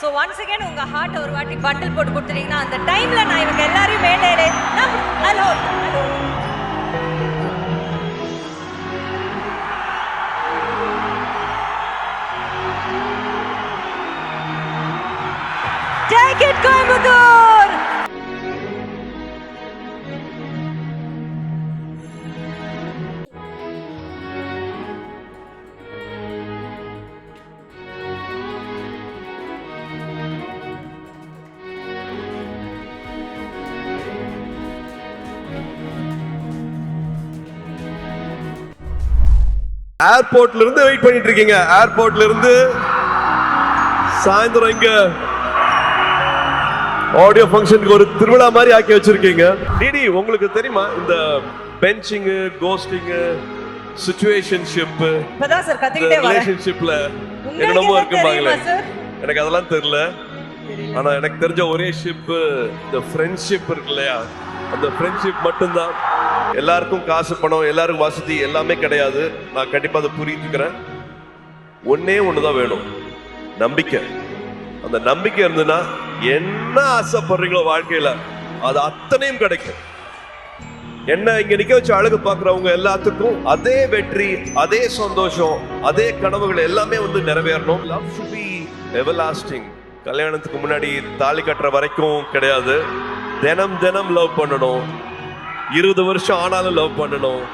So once again உங்க heart ஒரு வாட்டி பண்டில் போட்டு கொடுத்துட்டீங்கன்னா அந்த டைம்ல நான் இவங்க எல்லாரையும் மேலே ஹலோ Take it, Coimbatore! ஏர்போர்ட்ல இருந்து வெயிட் பண்ணிட்டு இருக்கீங்க. ஏர்போர்ட்ல இருந்து சாயந்தரம் இங்க ஆடியோ ஃபங்க்ஷனுக்கு ஒரு திருவிழா மாதிரி ஆக்கி வச்சிருக்கீங்க. டிடி, உங்களுக்கு தெரியுமா இந்த பெஞ்சிங், கோஸ்டிங், சிச்சுவேஷன்ஷிப், இப்பதான் சார் கத்திக்கிட்டே வரேன். ரிலேஷன்ஷிப்ல என்னமோ இருக்கும்பாங்களே, எனக்கு அதெல்லாம் தெரியல. ஆனா எனக்கு தெரிஞ்ச ஒரே ஷிப் இந்த ஃப்ரெண்ட்ஷிப் இருக்கு இல்லையா, அந்த ஃப்ரெண்ட்ஷிப் மட்டும்தான். எல்லாருக்கும் காசு, பணம், எல்லாருக்கும் வசதி எல்லாமே கிடையாது. நான் கண்டிப்பா அதை புரிஞ்சுக்கிறேன். ஒன்னே ஒண்ணுதான் வேணும், நம்பிக்கை. அந்த நம்பிக்கை இருந்ததுன்னா என்ன ஆசைப்படுறீங்களோ வாழ்க்கையில அது அத்தனையும் கிடைக்கும். என்ன இங்க நிக்க வச்சு அழகு பாக்குறவங்க எல்லாத்துக்கும் அதே வெற்றி, அதே சந்தோஷம், அதே கனவுகள் எல்லாமே வந்து நிறைவேறணும். Love should be everlasting. கல்யாணத்துக்கு முன்னாடி தாலி கட்டுற வரைக்கும் கிடையாது. தினம் தினம் லவ் பண்ணணும். 20 வருஷம் ஆனாலும் லவ் பண்ணணும்.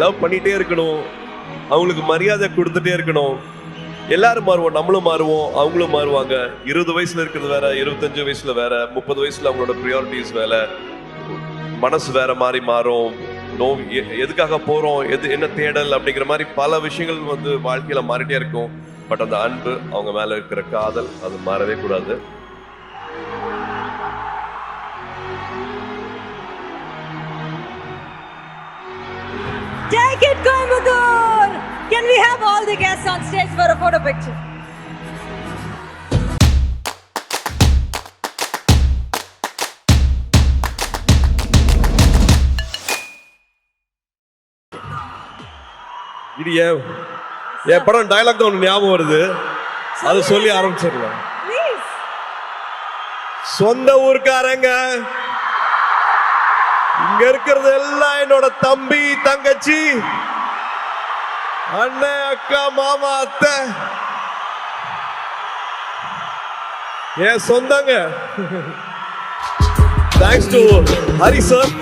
லவ் பண்ணிட்டே இருக்கணும். அவங்களுக்கு மரியாதை கொடுத்துட்டே இருக்கணும். எல்லாரும் மாறுவோம், நம்மளும் மாறுவோம், அவங்களும் மாறுவாங்க. 20 வயசுல இருக்கிறது வேற, 25 வயசுல வேற, 30 வயசுல அவங்களோட ப்ரியாரிட்டிஸ் வேற, மனசு வேற மாதிரி மாறும். எதுக்காக போறோம், என்ன தேடல் அப்படிங்கிற மாதிரி பல விஷயங்கள் வந்து வாழ்க்கையில மாறிட்டே இருக்கும். பட் அந்த அன்பு, அவங்க மேல இருக்கிற காதல், அது மாறவே கூடாது. Take it, Coimbatore! Can we have all the guests on stage for a photo picture? இது என் படம் டயலாக் தான் ஒன்று ஞாபகம் வருது, அது சொல்லி ஆரம்பிச்சிடலாம். சொந்த ஊர்க்காரங்க, இங்க இருக்கிறது எல்லாம் என்னோட தம்பி, தங்கச்சி, அண்ணன், அக்கா, மாமா, அத்தை, என் சொந்தங்க. Thanks to Hari sir.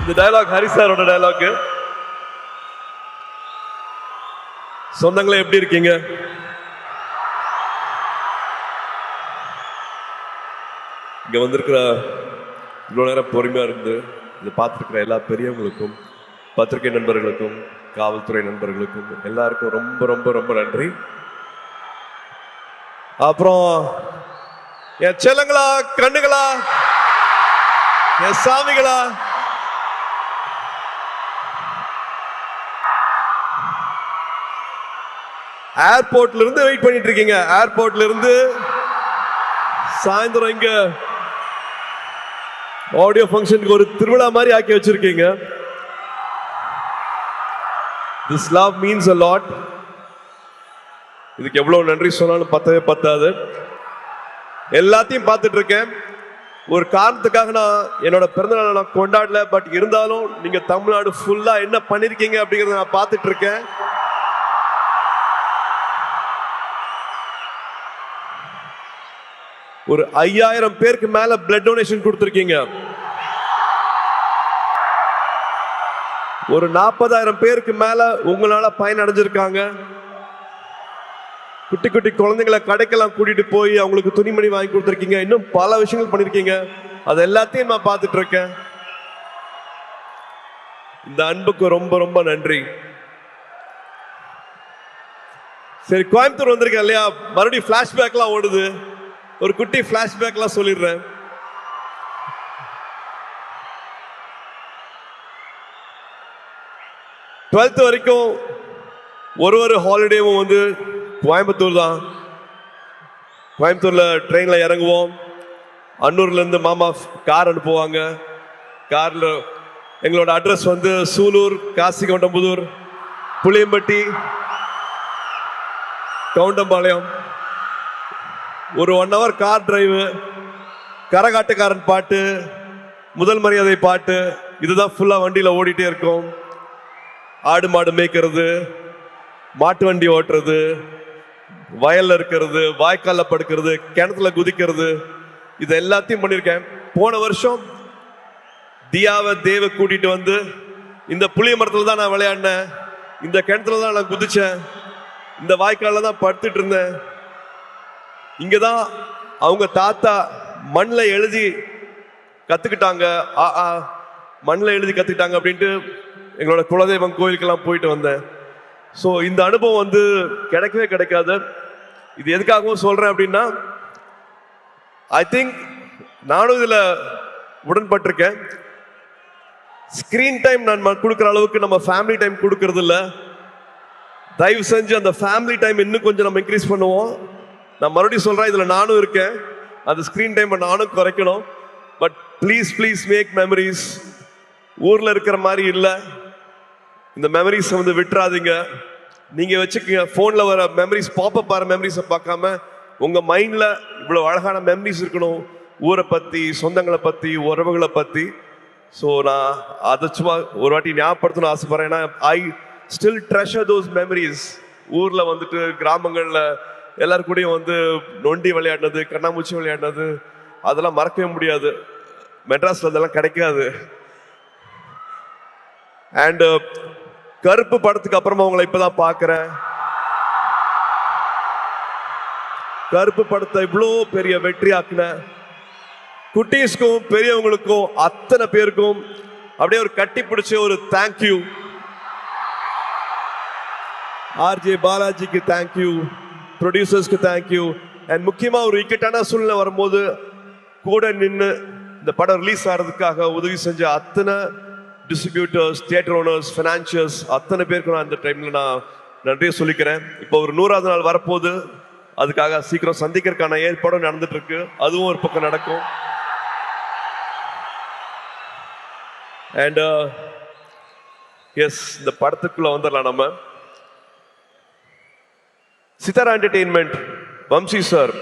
இந்த டயலாக் ஹரி சாரோட டயலாக். சொந்தங்களே, எப்படி இருக்கீங்க? இங்க வந்திருக்கிற இவ்வளவு நேரம் பொறுமையா இருந்து இதை பார்த்துருக்கிற எல்லா பெரியவங்களுக்கும், பத்திரிகை நண்பர்களுக்கும், காவல்துறை நண்பர்களுக்கும் எல்லாருக்கும் ரொம்ப ரொம்ப ரொம்ப நன்றி. அப்புறம் என் செல்லங்களா, கண்ணுகளா, என் சாமிகளா, ஏர்போர்ட்ல இருந்து வெயிட் பண்ணிட்டு இருக்கீங்க. ஏர்போர்ட்ல இருந்து சாயந்தரம் இங்க ஆடியோ ஃபங்க்ஷனுக்கு ஒரு திருவிழா மாதிரி ஆக்கி வச்சிருக்கீங்க. This love means a lot. இதுக்கு எவ்வளவு நன்றி சொன்னாலும் பத்தவே பத்தாது. எல்லாத்தையும் பார்த்துட்டு இருக்கேன். ஒரு காரணத்துக்காக நான் என்னோட பிறந்தநாளை நான் கொண்டாடல, பட் இருந்தாலும் நீங்க தமிழ்நாடு ஃபுல்லா என்ன பண்ணிருக்கீங்க அப்படிங்கறத நான் பார்த்துட்டு இருக்கேன். ஒரு 5000 பேருக்கு மேல பிளட் டொனேஷன் கொடுத்திருக்கீங்க. ஒரு 40,000 பேருக்கு மேல உங்களால பயன் அடைஞ்சிருக்காங்க. குட்டி குட்டி குழந்தைங்களை கடைக்கெல்லாம் கூட்டிட்டு போய் அவங்களுக்கு துணிமணி வாங்கி கொடுத்திருக்கீங்க. இன்னும் பல விஷயங்கள் பண்ணிருக்கீங்க. அது எல்லாத்தையும் நான் பார்த்துட்டு இருக்கேன். இந்த அன்புக்கு ரொம்ப ரொம்ப நன்றி. சரி, கோயம்புத்தூர் வந்திருக்கேன் இல்லையா, மறுபடியும் பிளாஷ்பேக்லாம் ஓடுது. ஒரு குட்டி பிளாஷ்பேக்லாம் சொல்லிடுறேன். டுவெல்த் வரைக்கும் ஒரு ஹாலிடேவும் வந்து கோயம்புத்தூர் தான். கோயம்புத்தூர்ல ட்ரெயின்ல இறங்குவோம். அன்னூர்ல இருந்து மாமா கார் அனுப்புவாங்க. கார்ல எங்களோட அட்ரஸ் வந்து சூலூர், காசிகவுண்டம்புதூர், புளியம்பட்டி, கவுண்டம்பாளையம். ஒரு 1 hour கார் டிரைவு, கரகாட்டுக்காரன் பாட்டு, முதல் மரியாதை பாட்டு, இதுதான் ஃபுல்லா வண்டியில ஓடிட்டே இருக்கும். ஆடு மாடு மேய்க்கிறது, மாட்டு வண்டி ஓட்டுறது, வயல்ல இருக்கிறது, வாய்க்கால்ல படுக்கிறது, கிணத்துல குதிக்கிறது, இது எல்லாத்தையும் பண்ணியிருக்கேன். போன வருஷம் தியாவை தேவ கூட்டிட்டு வந்து இந்த புளிய மரத்துல தான் நான் விளையாடினேன், இந்த கிணத்துல தான் நான் குதிச்சேன், இந்த வாய்க்கால்ல தான் படுத்துட்டு இருந்தேன். இங்கதான் அவங்க தாத்தா மண்ணில் எழுதி கத்துக்கிட்டாங்க, மண்ணில் எழுதி கத்துக்கிட்டாங்க அப்படின்ட்டு எங்களோட குலதெய்வம் கோயிலுக்கெல்லாம் போயிட்டு வந்தேன். ஸோ இந்த அனுபவம் வந்து கிடைக்கவே கிடைக்காது. இது எதுக்காகவும் சொல்றேன் அப்படின்னா, ஐ திங்க் நானும் இதுல உடன்பட்டிருக்கேன். ஸ்கிரீன் டைம் நான் கொடுக்குற அளவுக்கு நம்ம ஃபேமிலி டைம் கொடுக்கறது இல்லை. தயவு செஞ்சு அந்த ஃபேமிலி டைம் இன்னும் கொஞ்சம் நம்ம இன்க்ரீஸ் பண்ணுவோம். நான் மறுபடியும் சொல்றேன், இதுல நானும் இருக்கேன், அந்த ஸ்கிரீன் டைம் நானும் குறைக்கணும். But please please make memories. ஊர்ல இருக்கிற மாதிரி இல்லை, இந்த மெமரிஸ் வந்து விட்டுறாதீங்க. நீங்க வச்சுக்கோங்க, போன்ல வர மெமரிஸ், பாப்பப் வர மெமரிஸை பார்க்காம உங்க மைண்ட்ல இவ்வளவு அழகான மெமரிஸ் இருக்கணும், ஊரை பத்தி, சொந்தங்களை பத்தி, உறவுகளை பத்தி. ஸோ நான் அதை சும்மா ஒரு வாட்டி ஞாபகப்படுத்தணும்னு ஆசைப்படுறேன். ஏன்னா I still treasure those memories. ஊர்ல வந்துட்டு கிராமங்கள்ல எல்லாரு கூடயும் வந்து நொண்டி விளையாடினது, கண்ணாமூச்சி விளையாடினது, அதெல்லாம் மறக்கவே முடியாது. மெட்ராஸ்ல அதெல்லாம் கிடைக்காது. அண்ட் கருப்பு படத்துக்கு அப்புறமா உங்களை இப்பதான் பார்க்கிறேன். கருப்பு படத்தை இவ்வளோ பெரிய வெற்றி ஆக்குன குட்டீஸ்க்கும் பெரியவங்களுக்கும் அத்தனை பேருக்கும் அப்படியே ஒரு கட்டி பிடிச்ச ஒரு தேங்க்யூ. ஆர்ஜே பாலாஜிக்கு தேங்க்யூ, ப்ரொடியூசர்ஸ்க்கு தேங்க்யூ. அண்ட் முக்கியமா ஒரு இக்கட்டான சூழ்நிலை வரும்போது கூட நின்று இந்த படம் ரிலீஸ் ஆகிறதுக்காக உதவி செஞ்ச அத்தனை டிஸ்ட்ரிபியூட்டர்ஸ், தியேட்டர் ஓனர்ஸ், ஃபைனான்சியர்ஸ், அத்தனை பேருக்கு நான் அந்த டைம்ல நான் நன்றியை சொல்லிக்கிறேன். இப்போ ஒரு 100வது நாள் வரப்போகுது, அதுக்காக சீக்கிரம் சந்திக்கிறதுக்கான ஏற்பாடும் நடந்துட்டு இருக்கு, அதுவும் ஒரு பக்கம் நடக்கும். அண்ட் எஸ், இந்த படத்துக்குள்ள வந்துடலாம். நம்ம சித்தாரா என்டர்டெயின்மெண்ட், வம்சி சார்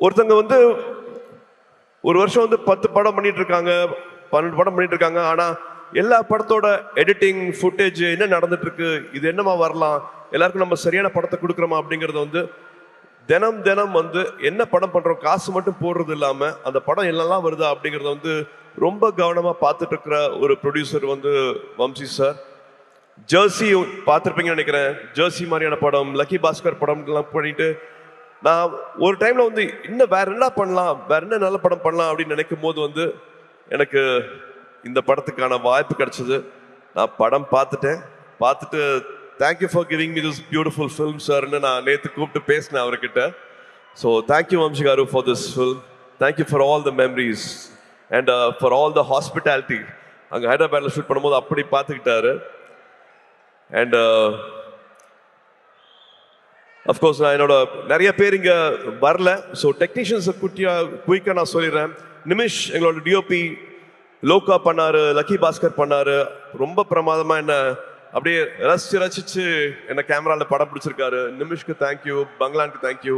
ஒருத்தங்க வந்து ஒரு வருஷம் வந்து 10 படம் பண்ணிட்டு இருக்காங்க, 12 படம் பண்ணிட்டு இருக்காங்க. ஆனா எல்லா படத்தோட எடிட்டிங், ஃபுட்டேஜ் என்ன நடந்துட்டு இருக்கு, இது என்னமா வரலாம், எல்லாருக்கும் நம்ம சரியான படத்தை கொடுக்குறோமா அப்படிங்கறது வந்து தினம் தினம் வந்து என்ன படம் பண்றோம், காசு மட்டும் போடுறது இல்லாம அந்த படம் என்னெல்லாம் வருதா அப்படிங்கறத வந்து ரொம்ப கவனமா பார்த்துட்டு இருக்கிற ஒரு ப்ரொடியூசர் வந்து வம்சி சார். ஜெர்சி பார்த்துருப்பீங்கன்னு நினைக்கிறேன். ஜெர்சி மாதிரியான படம், லக்கி பாஸ்கர் படம் எல்லாம் பண்ணிட்டு நான் ஒரு டைம்ல வந்து இன்னும் வேற என்ன பண்ணலாம், வேற என்ன நல்ல படம் பண்ணலாம் அப்படின்னு நினைக்கும் போது வந்து எனக்கு இந்த படத்துக்கான வாய்ப்பு கிடைச்சது. நான் படம் பார்த்துட்டு thank you for giving me this beautiful film சார்ன்னு நான் நேற்று கூப்பிட்டு பேசினேன் அவர்கிட்ட. So thank you Vamsi garu for this film. Thank you for all the memories and for all the hospitality. அங்கே ஹைதராபாத்ல ஷூட் பண்ணும்போது அப்படி பார்த்துக்கிட்டாரு. அண்ட் அஃப்கோர்ஸ் நான் என்னோட நிறைய பேர் இங்கே வரல, ஸோ டெக்னீஷியன்ஸை குயிக்காக நான் சொல்லிடுறேன். நிமிஷ் எங்களோட டிஓபி, லோகா பண்ணாரு, லக்கி பாஸ்கர் பண்ணாரு. ரொம்ப பிரமாதமா என்ன அப்படியே ரசிச்சு என்ன கேமரால படம் பிடிச்சிருக்காரு. நிமிஷ்க்கு தேங்க்யூ, பங்களானுக்கு தேங்க்யூ,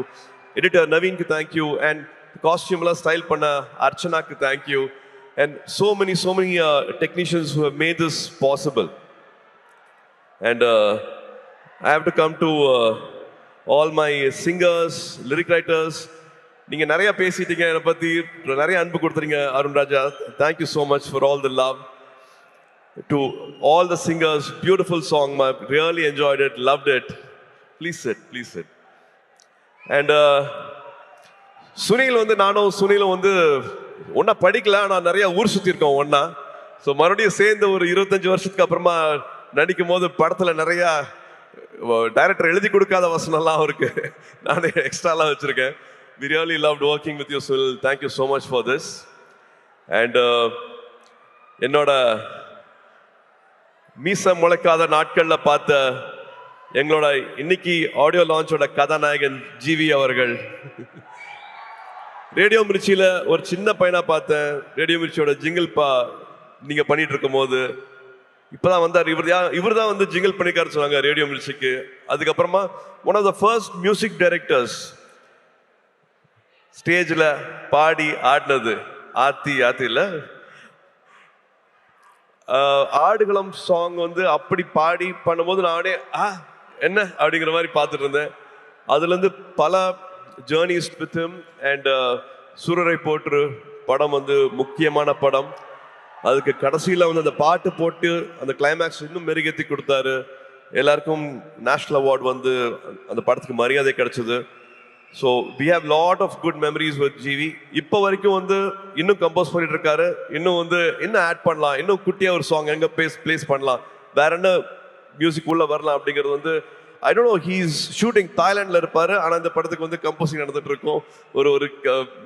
எடிட்டர் நவீனுக்கு தேங்க்யூ, அண்ட் காஸ்டியூம்லாம் ஸ்டைல் பண்ண அர்ச்சனாக்கு thank you, and so many technicians who have made this possible. And I have to come to all my singers, lyric writers. நீங்க நிறைய பேசிட்டீங்க, என்னை பத்தி நிறைய அன்பு கொடுத்துறீங்க. அருண் ராஜா, thank you so much for all the love. To all the singers, beautiful song, I really enjoyed it, loved it. Please sit. And Sunil வந்து நானும் சுனிலும் வந்து ஒன்னா படிக்கல, ஆனால் நிறைய ஊர் சுத்தி இருக்கோம் ஒன்னா. ஸோ மறுபடியும் சேர்ந்து ஒரு 25 வருஷத்துக்கு அப்புறமா நடிக்கும் போது படத்துல நிறைய டைரக்டர் எழுதி கொடுக்காத வசனம்லாம் அவருக்கு நானே எக்ஸ்ட்ராலாம் வச்சிருக்கேன். We really loved working with you, Sunil. Thank you so much for this. And என்னோட மீச முளைக்காத நாட்கள்ல பார்த்த எங்களோட இன்னைக்கு ஆடியோ லான்ச்சோட கதாநாயகன் ஜிவி அவர்கள். ரேடியோ மிர்ச்சியில ஒரு சின்ன பையனா பார்த்தேன். ரேடியோ மிர்ச்சியோட ஜிங்கிள் நீங்க பண்ணிட்டு இருக்கும் போது இப்பதான் வந்தார். இவர் தான் வந்து ஜிங்கிள் பண்ணிக்காரு சொன்னாங்க ரேடியோ மிர்ச்சிக்கு. அதுக்கப்புறமா one of the first music directors ஸ்டேஜில் பாடி ஆடினது ஆத்தில ஆடுகளம் சாங் வந்து அப்படி பாடி பண்ணும்போது நானே என்ன அப்படிங்கிற மாதிரி பார்த்துட்டு இருந்தேன். அதுலேருந்து பல ஜேர்னிஸ் வித் ஹிம் அண்ட் சூரரை போற்று படம் வந்து முக்கியமான படம். அதுக்கு கடைசியில் வந்து அந்த பாட்டு போட்டு அந்த கிளைமேக்ஸ் இன்னும் மெருகேற்றி கொடுத்தாரு. எல்லாருக்கும் நேஷ்னல் அவார்டு வந்து அந்த படத்துக்கு மரியாதை கிடைச்சது. So we have lot of good memories with GV. இப்போ வரைக்கும் வந்து இன்னும் கம்போஸ் பண்ணிட்டு இருக்காரு. இன்னும் ஆட் பண்ணலாம், இன்னும் குட்டியாக ஒரு சாங் எங்கே பிளேஸ் பண்ணலாம், வேற என்ன மியூசிக் உள்ள வரலாம் அப்படிங்கிறது வந்து I don't know. He's shooting தாய்லாண்டில் இருப்பாரு. ஆனால் இந்த படத்துக்கு வந்து கம்போசிங் நடந்துட்டு இருக்கும். ஒரு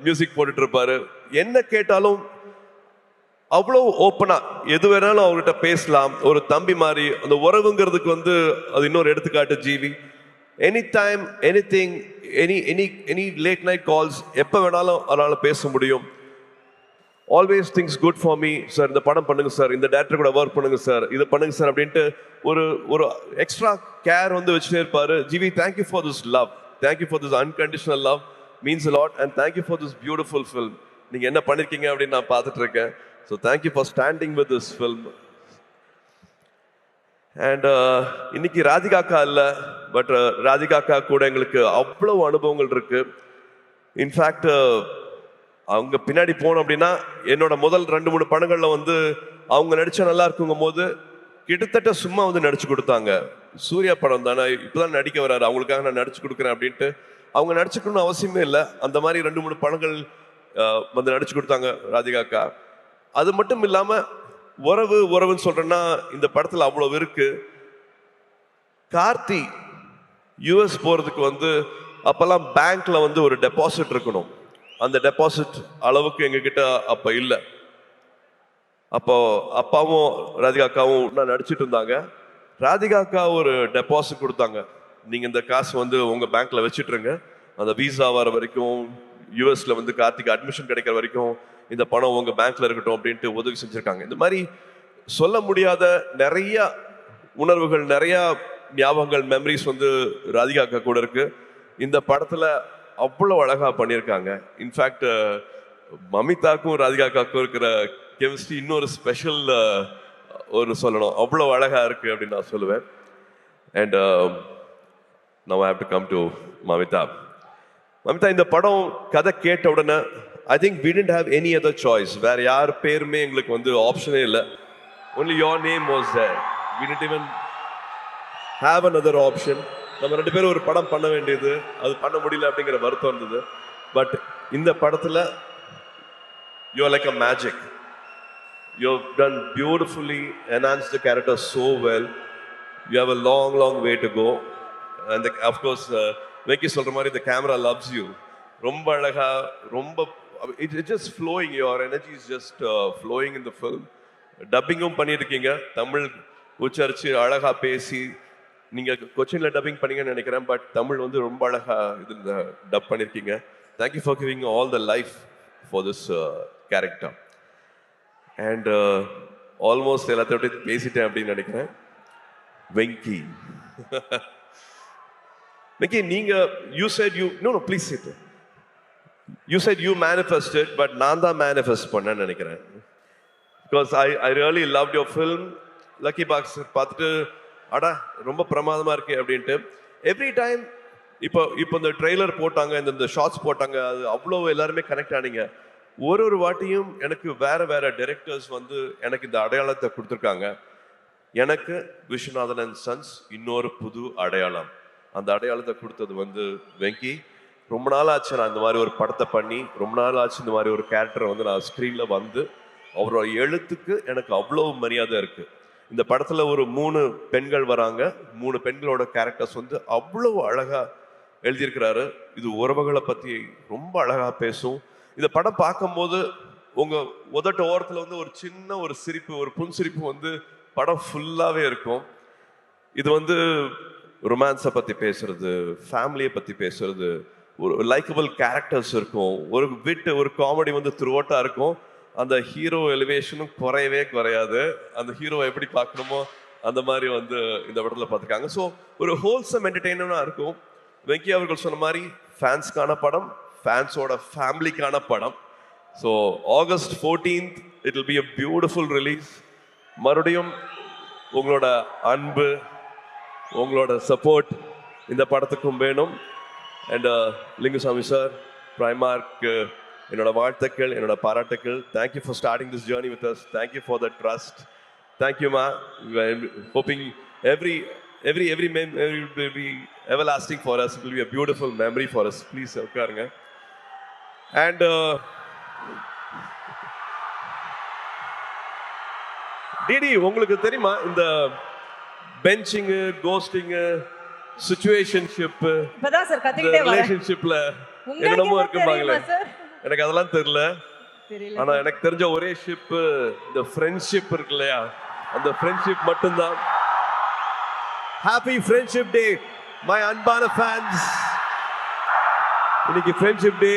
மியூசிக் போட்டுட்டு இருப்பாரு. என்ன கேட்டாலும் அவ்வளோ ஓப்பனா எது வேணாலும் அவர்கிட்ட பேசலாம். ஒரு தம்பி மாதிரி அந்த உறவுங்கிறதுக்கு வந்து அது இன்னொரு எடுத்துக்காட்டு GV. Any time anything any late night calls எப்போ வேணாலும் அதனால பேச முடியும். Always things good for me sir. இந்த படம் பண்ணுங்க சார், இந்த டேரக்டர் கூட ஒர்க் பண்ணுங்க சார், இது பண்ணுங்க சார் அப்படின்ட்டு ஒரு எக்ஸ்ட்ரா கேர் வந்து வச்சுட்டே இருப்பாரு. GV, thank you for this love, thank you for this unconditional love, means a lot, and thank you for this beautiful film. நீங்க என்ன பண்ணிருக்கீங்க அப்படின்னு நான் பார்த்துட்டு இருக்கேன். So thank you for standing with this film. And இன்னைக்கு ராதிகா அக்கா இல்லை, பட் ராதிகா அக்கா கூட எங்களுக்கு அவ்வளவு அனுபவங்கள் இருக்கு. இன்ஃபேக்ட் அவங்க பின்னாடி போனோம் அப்படின்னா என்னோட முதல் 2-3 படங்கள்ல வந்து அவங்க நடிச்சா நல்லா இருக்குங்கும் போது கிட்டத்தட்ட சும்மா வந்து நடிச்சு கொடுத்தாங்க. சூர்யா படம் தானே, இப்பதான் நடிக்க வர்றாரு, அவங்களுக்காக நான் நடிச்சு கொடுக்குறேன் அப்படின்ட்டு அவங்க நடிச்சுக்கணும்னு அவசியமே இல்லை. அந்த மாதிரி 2-3 படங்கள் வந்து நடிச்சு கொடுத்தாங்க ராதிகா அக்கா. அது மட்டும் இல்லாம உறவுன்னு சொல்றேன்னா இந்த படத்துல அவ்வளவு இருக்கு. கார்த்தி யுஎஸ் போறதுக்கு வந்து அப்பெல்லாம் பேங்க்ல வந்து ஒரு டெபாசிட் இருக்கணும். அந்த டெபாசிட் அளவுக்கு எங்ககிட்ட அப்ப இல்லை. அப்போ அப்பாவும் ராதிகா அக்காவும் நான் நடிச்சிட்டு இருந்தாங்க. ராதிகா அக்கா ஒரு டெபாசிட் கொடுத்தாங்க. நீங்க இந்த காசு வந்து உங்க பேங்க்ல வச்சுட்டுருங்க, அந்த விசா வர வரைக்கும் யூஎஸ்ல வந்து கார்த்திக் அட்மிஷன் கிடைக்கிற வரைக்கும் இந்த பணம் உங்க பேங்க்ல இருக்கட்டும் அப்படின்ட்டு உதவி செஞ்சிருக்காங்க. இந்த மாதிரி சொல்ல முடியாத நிறைய உணர்வுகள், நிறைய ஞாபகங்கள், மெமரிஸ் வந்து ராதிகா அக்கா கூட இருக்கு. இந்த படத்துல அவ்வளோ அழகா பண்ணியிருக்காங்க. இன்ஃபேக்ட் மமிதாக்கும் ராதிகா அக்காவுக்கும் இருக்கிற கெமிஸ்ட்ரி இன்னொரு ஸ்பெஷல் ஒரு சொல்லணும், அவ்வளோ அழகா இருக்கு அப்படின்னு நான் சொல்லுவேன். And now I have to come to Mamitha. Mamitha, இந்த படம் கதை கேட்ட உடனே I think we didn't have any other choice. வேற யார் பேருமே எங்களுக்கு வந்து ஆப்ஷனே இல்லை. only your name was there. we didn't even have another option. நம்ம 2 பேரும் ஒரு படம் பண்ண வேண்டியது, அது பண்ண முடியல அப்படிங்கிற வருத்தம் இருந்தது. பட் இந்த படத்துல you are like a magic. You have done beautifully, enhanced the character so well. You have a long way to go. And of course Vicky சொல்ற மாதிரி the camera loves you. ரொம்ப அழகா, ரொம்ப it's just flowing. Your energy is just flowing in the film. டப்பிங்கும் பண்ணியிருக்கீங்க, தமிழ் உச்சரிச்சு அழகா பேசி. நீங்க கொச்சின்ல dubbing பண்ணீங்கன்னு நினைக்கிறேன், பட் தமிழ் வந்து ரொம்ப அழகா இதுல டப் பண்ணிருக்கீங்க. Thank you for giving all the life for this character. And almost எல்லாத்தையும் பேசிட்டேன் அப்படின்னு நினைக்கிறேன். வெங்கி, வெங்கி, நீங்க you said you know please sit. You said you manifested, but நான் தான் மேனிஃபெஸ்ட் பண்ணேன்னு நினைக்கிறேன். Because I really loved your film. Lucky box பார்த்துட்டு அடா ரொம்ப பிரமாதமா இருக்கு அப்படின்ட்டு எவ்ரி டைம் இப்போ இந்த ட்ரெய்லர் போட்டாங்க, இந்த ஷார்ட்ஸ் போட்டாங்க, அது அவ்வளோ எல்லாருமே கனெக்ட் ஆனீங்க. ஒரு வாட்டியும் எனக்கு வேற டைரக்டர்ஸ் வந்து எனக்கு இந்த அடையாளத்தை கொடுத்துருக்காங்க. எனக்கு விஸ்வநாதன் அண்ட் சன்ஸ் இன்னொரு புது அடையாளம். அந்த அடையாளத்தை கொடுத்தது வந்து வெங்கி. ரொம்ப நாள் ஆச்சு நான் இந்த மாதிரி ஒரு படத்தை பண்ணி, ரொம்ப நாள் ஆச்சு இந்த மாதிரி ஒரு கேரக்டரை வந்து நான் ஸ்க்ரீன்ல வந்து. அவரோட எழுத்துக்கு எனக்கு அவ்வளோ மரியாதை இருக்கு. இந்த படத்துல ஒரு 3 பெண்கள் வராங்க. 3 பெண்களோட கேரக்டர்ஸ் வந்து அவ்வளவு அழகா எழுதியிருக்கிறாரு. இது உறவுகளை பத்தி ரொம்ப அழகா பேசும். இந்த படம் பார்க்கும்போது உங்க உதட்ட ஓரத்துல வந்து ஒரு சின்ன ஒரு சிரிப்பு, ஒரு புன்சிரிப்பு வந்து படம் ஃபுல்லாவே இருக்கும். இது வந்து ரொமான்ஸை பத்தி பேசுறது, ஃபேமிலியை பத்தி பேசுறது, ஒரு லைக்கபிள் கேரக்டர்ஸ் இருக்கும், ஒரு விட், ஒரு காமெடி வந்து த்ரூ அவுட்டா இருக்கும். அந்த ஹீரோ எலிவேஷனும் குறையவே குறையாது. அந்த ஹீரோ எப்படி பார்க்கணுமோ அந்த மாதிரி வந்து இந்த படத்துல பார்த்துருக்காங்க. ஸோ ஒரு ஹோல்சம் என்டர்டெயினரா இருக்கும். வெங்கி அவர்கள் சொன்ன மாதிரி ஃபேன்ஸ்க்கான படம், ஃபேன்ஸோட ஃபேமிலிக்கான படம். So August 14th it will be a beautiful release. மறுபடியும் உங்களோட அன்பு, உங்களோட சப்போர்ட் இந்த படத்துக்கும் வேணும். அண்ட் லிங்குசாமி சார், பிரைமார்க் என்னோட வாழ்த்துக்கள், என்னோட பாராட்டுக்கள். Thank you for starting this journey with us. Thank you for the trust. Thank you மா. Hoping every memory will be everlasting for us. It will be a beautiful memory for us. Please உட்காருங்க. And DD, உங்களுக்கு தெரியுமா இந்த benching, ghosting, situationship, இப்பதான் sir கத்திக்கிட்டே வரேன். ரிலேஷன்ஷிப்ல என்னென்னமோ இருக்கும்பாங்களே, சார் எனக்கு அதெல்லாம் தெரியல. தெரியல. ஆனா எனக்கு தெரிஞ்ச ஒரே ஷிப் இந்த ஃப்ரெண்ட்ஷிப் இருக்கு இல்லையா, அந்த ஃப்ரெண்ட்ஷிப் மட்டும்தான். ஹாப்பி ஃப்ரெண்ட்ஷிப் டே மை அன்பான ஃபேன்ஸ். இன்னைக்கு ஃப்ரெண்ட்ஷிப் டே.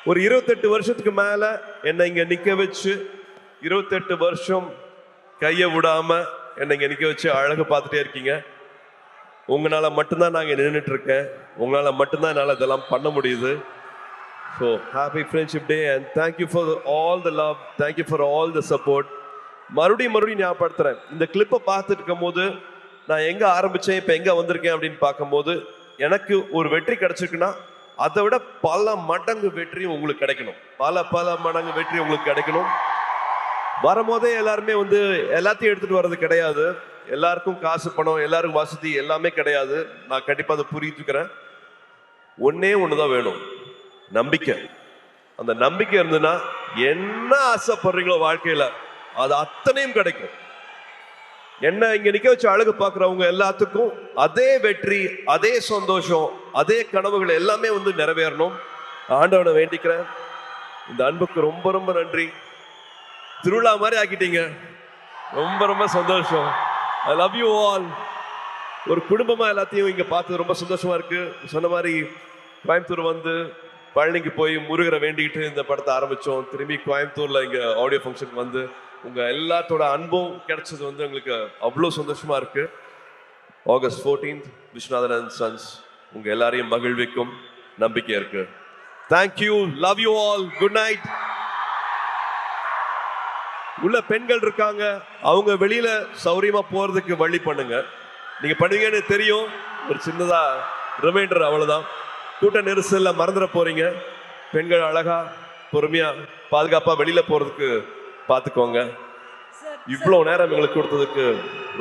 ஒரு 28 வருஷத்துக்கு மேல என்னை இங்க நிக்க வச்சு, 28 வருஷம் கையை விடாம என்னை இங்க நிக்க வச்சு அழகு பார்த்துட்டே இருக்கீங்க. உங்களால மட்டும்தான் நாங்க நின்றுட்டு இருக்கேன். உங்களால மட்டும்தான் என்னால இதெல்லாம் பண்ண முடியுது. So happy friendship day and thank you for all the love, thank you for all the support. மறுபடியும் ஞாபகப்படுத்துறேன், இந்த கிளிப்பை பார்த்துட்டு இருக்கும் போது நான் எங்க ஆரம்பிச்சேன், இப்ப எங்க வந்திருக்கேன் அப்படின்னு பார்க்கும்போது, எனக்கு ஒரு வெற்றி கிடைச்சிருக்குன்னா அதை விட பல மடங்கு வெற்றி உங்களுக்கு கிடைக்கணும். பல மடங்கு வெற்றி உங்களுக்கு கிடைக்கணும். வரும்போதே எல்லாருமே எல்லாத்தையும் எடுத்துட்டு வர்றது கிடையாது. எல்லாருக்கும் காசு, பணம், எல்லாருக்கும் வசதி எல்லாமே கிடையாது. நான் கண்டிப்பா அதை புரிஞ்சுக்கிறேன். ஒன்னே ஒண்ணுதான் வேணும், நம்பிக்கை. அந்த நம்பிக்கை இருந்ததுன்னா என்ன ஆசைப்படுறீங்களோ வாழ்க்கையில அது அத்தனையும் கிடைக்கும். என்ன இங்க நிக்க வச்சு அழகு பார்க்கிறவங்க எல்லாத்துக்கும் அதே வெற்றி, அதே சந்தோஷம், அதே கனவுகள் எல்லாமே நிறைவேறணும். ஆண்டவனை வேண்டிக்கிறேன். இந்த அன்புக்கு ரொம்ப ரொம்ப நன்றி. திருவிழா மாதிரி ஆக்கிட்டீங்க. ரொம்ப ரொம்ப சந்தோஷம். I love you all. ஒரு குடும்பமா எல்லாத்தையும் இங்க பார்த்து ரொம்ப சந்தோஷமா இருக்கு. சொன்ன மாதிரி கோயம்புத்தூர் பழனிக்கு போய் முருகரை வேண்டிக்கிட்டு இந்த படத்தை ஆரம்பிச்சோம். திரும்பி கோயம்புத்தூர்ல இங்க ஆடியோ ஃபங்க்ஷனுக்கு உங்க எல்லாத்தோட அன்பும் கிடைச்சது எங்களுக்கு அவ்வளோ சந்தோஷமா இருக்கு. August 14th Viswanathan and sons உங்க எல்லாரையும் மகிழ்விக்கும் நம்பிக்கை இருக்கு. Thank you, love you all, good night. உள்ள பெண்கள் இருக்காங்க, அவங்க வெளியில சௌரியமா போறதுக்கு வழி பண்ணுங்க. நீங்க பண்ணுவீங்கன்னு தெரியும். ஒரு சின்னதா ரிமைண்டர், அவ்வளவுதான். கூட்ட நெரிசல்ல மறந்துட போறீங்க. பெண்கள் அழகா பொறுமையா பாதுகாப்பா வெளியில போறதுக்கு பாத்துக்கோங்க. இவ்வளவு நேரம் எங்களுக்கு கொடுத்ததுக்கு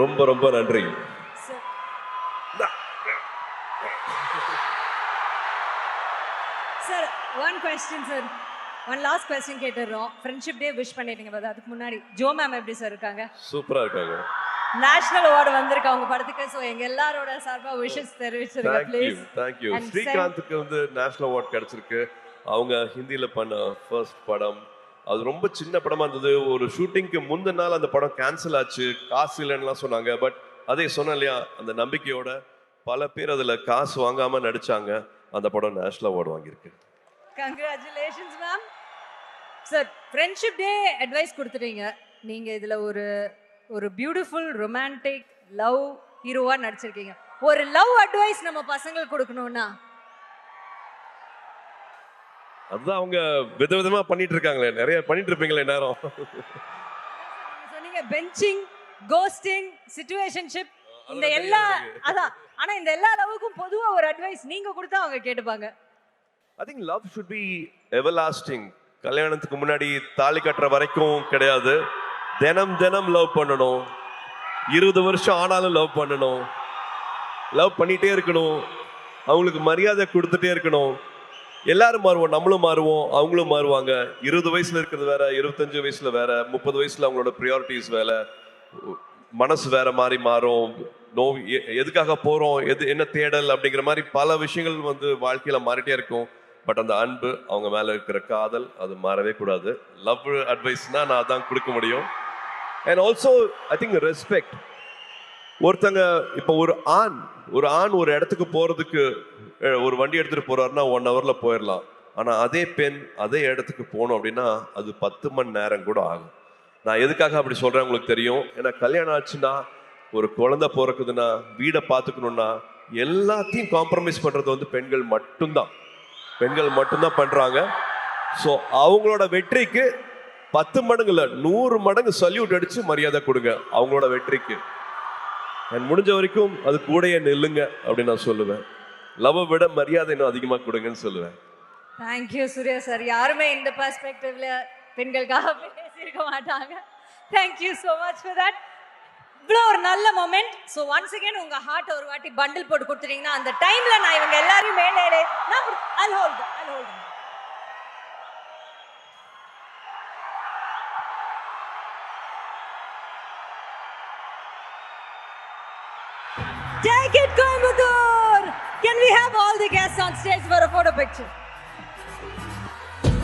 ரொம்ப ரொம்ப நன்றி. Sir, one question sir. One last question கேட்டுறோம். ஃப்ரெண்ட்ஷிப் டே விஷ் பண்ணிட்டீங்க. அதுக்கு முன்னாடி ஜோ மேம் எப்படி சார் இருக்காங்க? சூப்பரா இருக்காங்க. நேஷனல் அவார்டு வந்திருக்கு அவங்க படத்துக்கு. சோ எங்க எல்லாரோட சார்பா விஷஸ் தெரிவிச்சிருங்க ப்ளீஸ். Thank you. ஸ்ரீகாந்துக்கு நேஷனல் அவார்ட் கிடைச்சிருக்கு. அவங்க ஹிந்தில பண்ண ஃபர்ஸ்ட் படம். அது ரொம்ப சின்ன படமா இருந்தது. ஒரு ஷூட்டிங்க்கு முந்தின நாள் அந்த படம் கேன்சல் ஆச்சு, காசு இல்லைன்னுலாம் சொன்னாங்க. பட் அதே சொன்னேன் இல்லையா, அந்த நம்பிக்கையோட பல பேர் அதுல காசு வாங்காம நடிச்சாங்க. அந்த படம் நேஷனல் அவார்டு வாங்கியிருக்கு. Congratulations ma'am. Sir, friendship day advice கொடுத்துட்டீங்க. நீங்க இதுல ஒரு பியூட்டிஃபுல் ரொமான்டிக் லவ் ஹீரோவா நடிச்சிருக்கீங்க. ஒரு லவ் அட்வைஸ் நம்ம பசங்களுக்கு கொடுக்கணும்னா? அதுதான் அவங்க விதவிதமா பண்ணிட்டு இருக்காங்களே, நிறைய பண்ணிட்டு இருப்பீங்களே நேரம். சொன்னீங்க பெஞ்சிங், கோஸ்டிங், சிச்சுவேஷன்ஷிப், இந்த எல்லா அதான். ஆனா இந்த எல்லா லவ்வுக்கும் பொதுவா ஒரு அட்வைஸ் நீங்க கொடுத்தா அவங்க கேட்டுப்பாங்க. I think love should be everlasting. கல்யாணத்துக்கு முன்னாடி தாலி கட்டுற வரைக்கும் கிடையாது. தினம் லவ் பண்ணணும். 20 வருஷம் ஆனாலும் லவ் பண்ணணும். லவ் பண்ணிட்டே இருக்கணும். அவங்களுக்கு மரியாதை கொடுத்துட்டே இருக்கணும். எல்லாரும் மாறுவோம், நம்மளும் மாறுவோம், அவங்களும் மாறுவாங்க. 20 வயசுல இருக்கிறது வேற, 25 வயசுல வேற, 30 வயசுல அவங்களோட ப்ரியாரிட்டிஸ் வேற, மனசு வேற மாதிரி மாறும். எதுக்காக போறோம், என்ன தேடல் அப்படிங்கிற மாதிரி பல விஷயங்கள் வாழ்க்கையில மாறிட்டே இருக்கும். பட் அந்த அன்பு, அவங்க மேல இருக்கிற காதல், அது மாறவே கூடாது. லவ் அட்வைஸ்னா நான் அதான் கொடுக்க முடியும். And also I think respect. ஒருத்தங்க இப்போ ஒரு ஆண் ஒரு இடத்துக்கு போறதுக்கு ஒரு வண்டி எடுத்துட்டு போறாருன்னா 1 hourல போயிடலாம். ஆனா அதே பெண் அதே இடத்துக்கு போகணும் அப்படின்னா அது 10 மணி நேரம் கூட ஆகும். நான் எதுக்காக அப்படி சொல்றேன் உங்களுக்கு தெரியும். ஏன்னா கல்யாணம் ஆச்சுன்னா, ஒரு குழந்தை பிறக்குதுன்னா, வீடை பார்த்துக்கணும்னா எல்லாத்தையும் காம்ப்ரமைஸ் பண்றது பெண்கள் மட்டும்தான். பெண்கள் மட்டும்தான் பண்றாங்க. ஸோ அவங்களோட வெற்றிக்கு 10 மடங்கு இல்ல 100 மடங்கு சல்யூட் அடிச்சு மரியாதை கொடுங்க அவங்களோட வெற்றிக்கு. முடிஞ்ச வரைக்கும் அது கூடயே நில்லுங்க அப்படின்னு நான் சொல்லுவேன். லவ் விட மரியாதை இன்னும் அதிகமா கொடுங்கன்னு சொல்லுவேன். Thank you Suriya sir. யாருமே இந்த பெர்ஸ்பெக்டிவ்ல பெண்களுக்காக பேசியிருக்க மாட்டாங்க. Thank you so much for that. இவ்வளோ ஒரு நல்ல மொமெண்ட். ஸோ ஒன்ஸ் அகேன் உங்க ஹார்ட் ஒரு வாட்டி பண்டில் போட்டு கொடுத்துட்டீங்கன்னா அந்த டைம்ல நான் இவங்க எல்லாரையும் மேலே நான் I'll hold. Take it, Coimbatore! Can we have all the guests on stage for a photo picture?